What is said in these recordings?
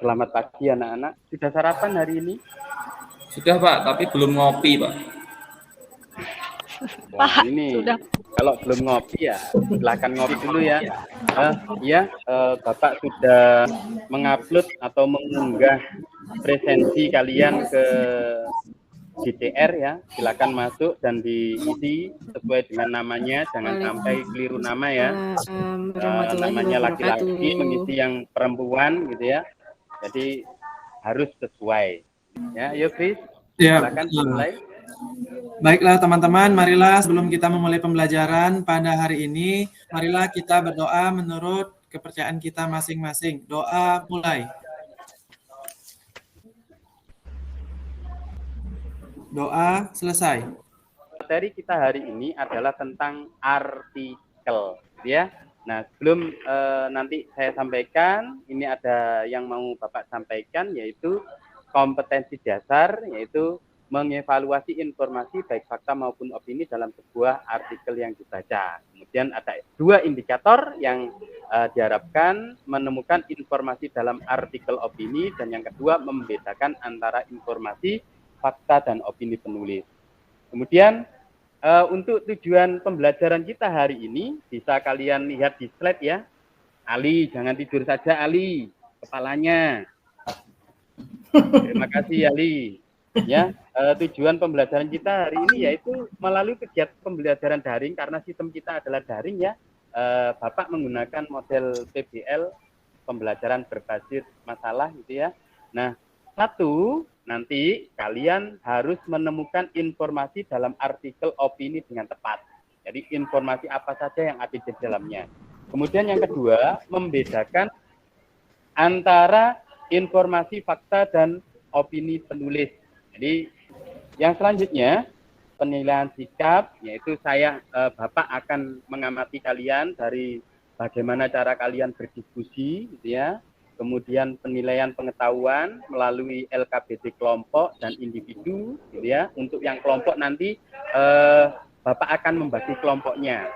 Selamat pagi anak-anak. Sudah sarapan hari ini? Sudah Pak, tapi belum ngopi Pak. Wah ini sudah. Kalau belum ngopi ya silakan ngopi dulu ya. Bapak sudah mengupload atau mengunggah presensi kalian ke GTR ya. Silakan masuk dan diisi sesuai dengan namanya. Jangan sampai keliru nama ya. Namanya laki-laki mengisi yang perempuan gitu ya. Jadi harus sesuai. Ya, yuk Chris. Ya, silakan dimulai. Baiklah teman-teman, marilah sebelum kita memulai pembelajaran pada hari ini, marilah kita berdoa menurut kepercayaan kita masing-masing. Doa mulai. Doa selesai. Materi kita hari ini adalah tentang artikel, ya. Nah, sebelum nanti saya sampaikan, ini ada yang mau Bapak sampaikan, yaitu kompetensi dasar, yaitu mengevaluasi informasi baik fakta maupun opini dalam sebuah artikel yang dibaca. Kemudian ada 2 indikator yang diharapkan menemukan informasi dalam artikel opini, dan yang kedua membedakan antara informasi, fakta, dan opini penulis. Kemudian untuk tujuan pembelajaran kita hari ini, bisa kalian lihat di slide ya. Ali, jangan tidur saja Ali, kepalanya. Terima kasih Ali. Ya, tujuan pembelajaran kita hari ini yaitu melalui kegiatan pembelajaran daring, karena sistem kita adalah daring ya. Bapak menggunakan model PBL, pembelajaran berbasis masalah gitu ya. Nah, nanti kalian harus menemukan informasi dalam artikel opini dengan tepat. Jadi informasi apa saja yang ada di dalamnya. Kemudian yang kedua, membedakan antara informasi, fakta, dan opini penulis. Jadi yang selanjutnya penilaian sikap, yaitu Bapak akan mengamati kalian dari bagaimana cara kalian berdiskusi, gitu ya. Kemudian penilaian pengetahuan melalui LKBD kelompok dan individu, gitu ya. Untuk yang kelompok nanti Bapak akan membagi kelompoknya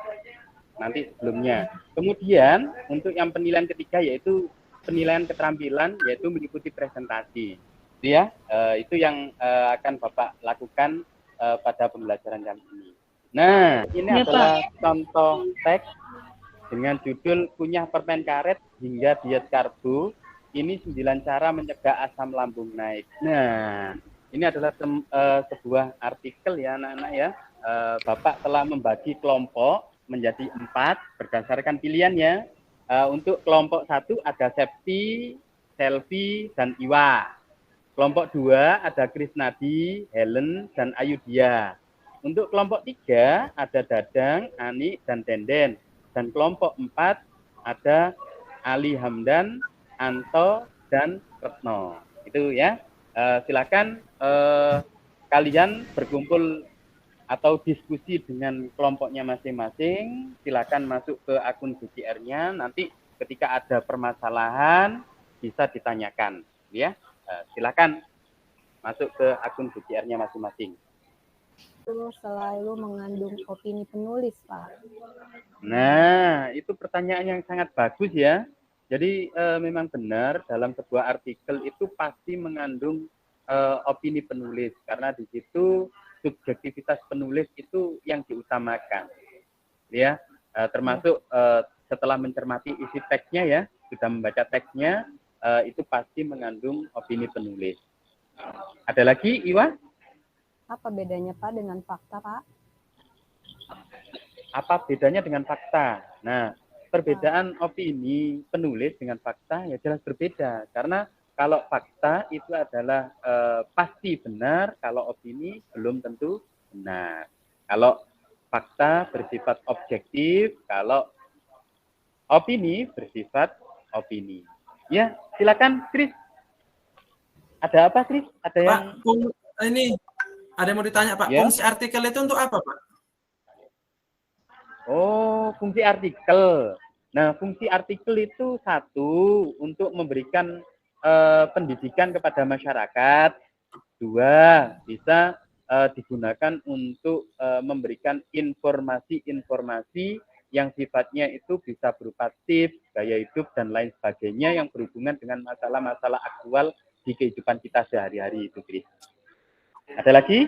nanti sebelumnya. Kemudian untuk yang penilaian ketiga yaitu penilaian keterampilan, yaitu mengikuti presentasi. Ya, itu yang akan Bapak lakukan pada pembelajaran kali ini. Nah, ini adalah contoh teks dengan judul kunyah permen karet hingga diet karbo. Ini 9 cara mencegah asam lambung naik. Nah, ini adalah sebuah artikel ya anak-anak ya. Bapak telah membagi kelompok menjadi 4 berdasarkan pilihannya. Untuk kelompok 1 ada Septi, Selvi, dan Iwa. Kelompok 2 ada Krisnadi, Helen, dan Ayudia. Untuk kelompok 3 ada Dadang, Ani, dan Denden. Dan kelompok 4 ada Ali Hamdan, Anto, dan Retno. Itu ya. Silakan kalian berkumpul atau diskusi dengan kelompoknya masing-masing. Silakan masuk ke akun GCR-nya. Nanti ketika ada permasalahan bisa ditanyakan, ya. Silakan masuk ke akun GCR-nya masing-masing. Selalu mengandung opini penulis, Pak. Nah, itu pertanyaan yang sangat bagus ya. Jadi memang benar dalam sebuah artikel itu pasti mengandung opini penulis, karena di situ subjektivitas penulis itu yang diutamakan, ya. Termasuk setelah mencermati isi teksnya ya, sudah membaca teksnya, itu pasti mengandung opini penulis. Ada lagi, Iwa? Apa bedanya Pak dengan fakta, Pak? Apa bedanya dengan fakta? Nah, perbedaan opini penulis dengan fakta ya jelas berbeda. Karena kalau fakta itu adalah pasti benar, kalau opini belum tentu benar. Kalau fakta bersifat objektif, kalau opini bersifat opini. Ya, silakan Chris. Ada apa, Chris? Ada Pak, yang ini ada yang mau ditanya, Pak. Ya? Fungsi artikel itu untuk apa, Pak? Oh, fungsi artikel. Nah, fungsi artikel itu satu, untuk memberikan pendidikan kepada masyarakat. 2, bisa digunakan untuk memberikan informasi-informasi yang sifatnya itu bisa berupa tips, gaya hidup, dan lain sebagainya yang berhubungan dengan masalah-masalah aktual di kehidupan kita sehari-hari itu, Chris. Ada lagi?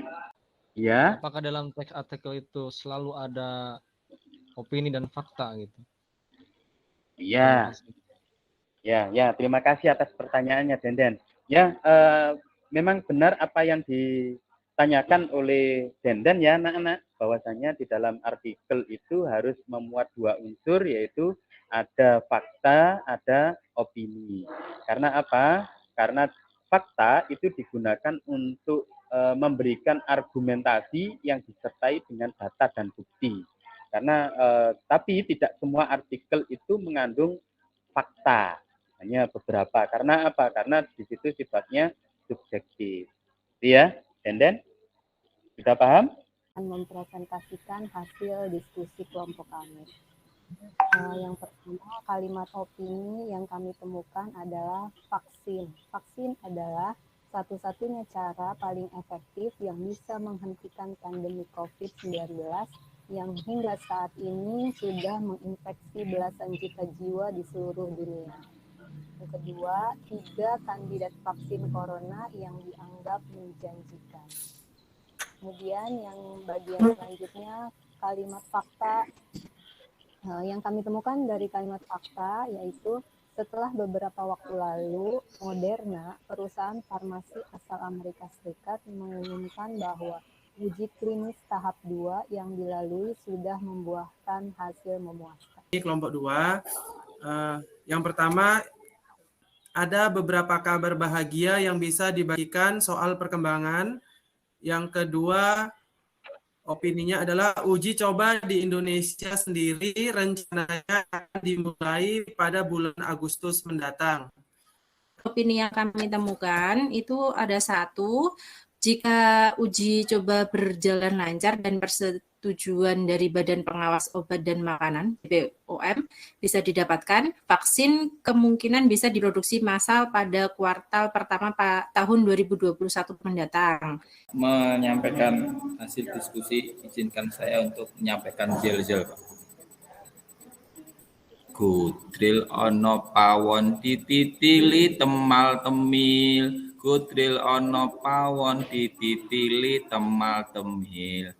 Ya. Apakah dalam teks artikel itu selalu ada opini dan fakta gitu? Iya. Ya, terima kasih atas pertanyaannya, Denden. Ya, memang benar apa yang ditanyakan oleh Denden ya, anak-anak, bahwasanya di dalam artikel itu harus memuat dua unsur, yaitu ada fakta, ada opini. Karena apa? Karena fakta itu digunakan untuk memberikan argumentasi yang disertai dengan data dan bukti. Karena tapi tidak semua artikel itu mengandung fakta, hanya beberapa. Karena apa? Karena di situ sifatnya subjektif. Ya, Denden? Sudah paham? Mempresentasikan hasil diskusi kelompok kami. Yang pertama, kalimat opini yang kami temukan adalah vaksin. Vaksin adalah satu-satunya cara paling efektif yang bisa menghentikan pandemi COVID-19 yang hingga saat ini sudah menginfeksi belasan juta jiwa di seluruh dunia. Yang kedua, 3 kandidat vaksin corona yang dianggap menjanjikan. Kemudian yang bagian selanjutnya, kalimat fakta. Yang kami temukan dari kalimat fakta yaitu setelah beberapa waktu lalu, Moderna, perusahaan farmasi asal Amerika Serikat, mengumumkan bahwa uji klinis tahap 2 yang dilalui sudah membuahkan hasil memuaskan. Kelompok 2, yang pertama ada beberapa kabar bahagia yang bisa dibagikan soal perkembangan. Yang kedua, opininya adalah uji coba di Indonesia sendiri rencananya akan dimulai pada bulan Agustus mendatang. Opini yang kami temukan itu ada 1, jika uji coba berjalan lancar dan persetujuan dari Badan Pengawas Obat dan Makanan (BPOM) bisa didapatkan, vaksin kemungkinan bisa diproduksi massal pada kuartal pertama tahun 2021 mendatang. Menyampaikan hasil diskusi, izinkan saya untuk menyampaikan jel-jel, Pak. Gudril ono pawon dititili temal temil, Gudril ono pawon dititili temal temil.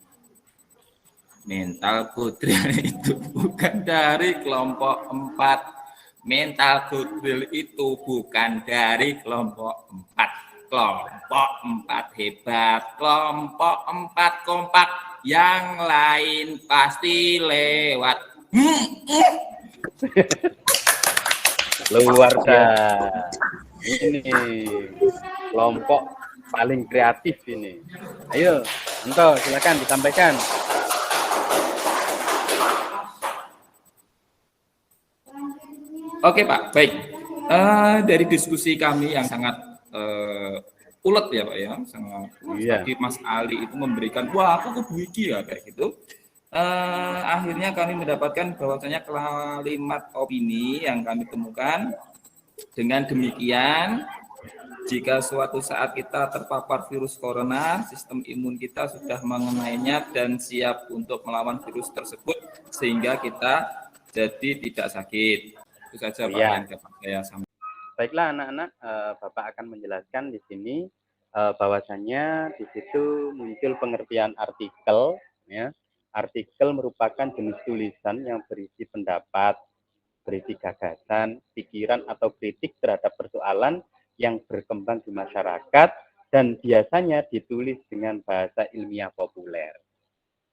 Mental Gudril itu bukan dari kelompok 4. Mental Gudril itu bukan dari kelompok 4. Kelompok 4 hebat, kelompok 4 kompak, yang lain pasti lewat. Luar biasa. Ini kelompok paling kreatif ini. Ayo, Anto, silakan disampaikan. Oke Pak, baik. Dari diskusi kami yang sangat ulet ya Pak ya, sangat tadi Mas Ali itu memberikan, wah aku kudu iki ya kayak gitu. Akhirnya kami mendapatkan bahwasanya kalimat opini yang kami temukan, dengan demikian jika suatu saat kita terpapar virus corona, sistem imun kita sudah mengenainya dan siap untuk melawan virus tersebut sehingga kita jadi tidak sakit. Itu saja Pak yang dapat saya sampaikan. Baiklah anak-anak, Bapak akan menjelaskan di sini bahwasannya di situ muncul pengertian artikel ya. Artikel merupakan jenis tulisan yang berisi pendapat, berisi gagasan, pikiran atau kritik terhadap persoalan yang berkembang di masyarakat dan biasanya ditulis dengan bahasa ilmiah populer.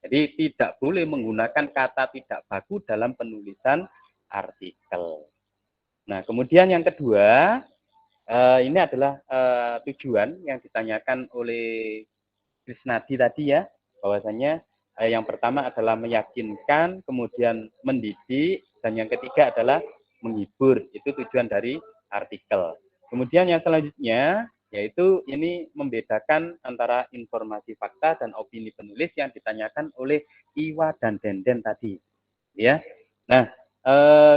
Jadi tidak boleh menggunakan kata tidak baku dalam penulisan artikel. Nah, kemudian yang kedua, ini adalah tujuan yang ditanyakan oleh Krisnadi tadi ya, bahwasanya yang pertama adalah meyakinkan, kemudian mendidik, dan yang ketiga adalah menghibur. Itu tujuan dari artikel. Kemudian yang selanjutnya, yaitu ini membedakan antara informasi fakta dan opini penulis yang ditanyakan oleh Iwa dan Denden tadi. Ya, nah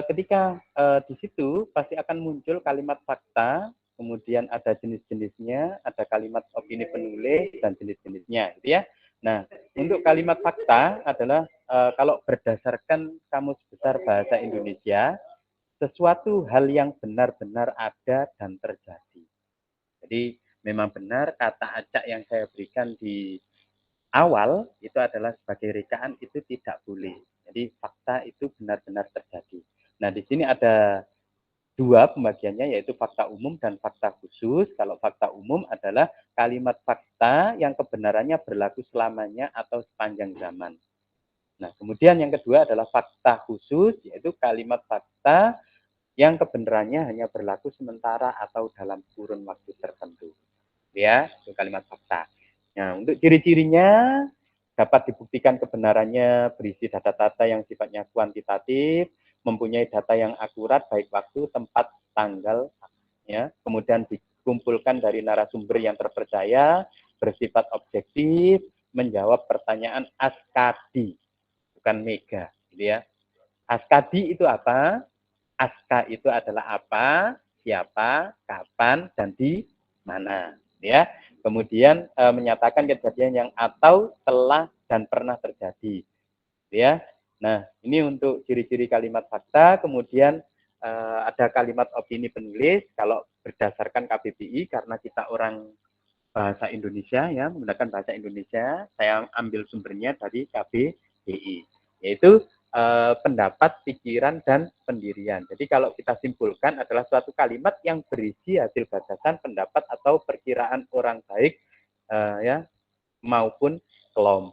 ketika di situ pasti akan muncul kalimat fakta, kemudian ada jenis-jenisnya, ada kalimat opini penulis dan jenis-jenisnya, gitu ya. Nah, untuk kalimat fakta adalah kalau berdasarkan Kamus Besar Bahasa Indonesia, sesuatu hal yang benar-benar ada dan terjadi. Jadi memang benar kata acak yang saya berikan di awal itu adalah sebagai rekaan, itu tidak boleh. Jadi fakta itu benar-benar terjadi. Nah, di sini ada dua pembagiannya, yaitu fakta umum dan fakta khusus. Kalau fakta umum adalah kalimat fakta yang kebenarannya berlaku selamanya atau sepanjang zaman. Nah, kemudian yang kedua adalah fakta khusus, yaitu kalimat fakta yang kebenarannya hanya berlaku sementara atau dalam kurun waktu tertentu. Ya, itu kalimat fakta. Nah, untuk ciri-cirinya dapat dibuktikan kebenarannya berisi data-data yang sifatnya kuantitatif, mempunyai data yang akurat baik waktu, tempat, tanggal, ya. Kemudian dikumpulkan dari narasumber yang terpercaya, bersifat objektif, menjawab pertanyaan askadi, bukan mega, gitu ya. Askadi itu apa? Aska itu adalah apa, siapa, kapan, dan di mana. Ya. Kemudian menyatakan kejadian yang atau telah dan pernah terjadi. Ya. Nah, ini untuk ciri-ciri kalimat fakta. Kemudian ada kalimat opini penulis. Kalau berdasarkan KBBI, karena kita orang bahasa Indonesia, ya, menggunakan bahasa Indonesia, saya ambil sumbernya dari KBBI, yaitu pendapat, pikiran, dan pendirian. Jadi kalau kita simpulkan adalah suatu kalimat yang berisi hasil batasan, pendapat, atau perkiraan orang baik ya maupun kelompok.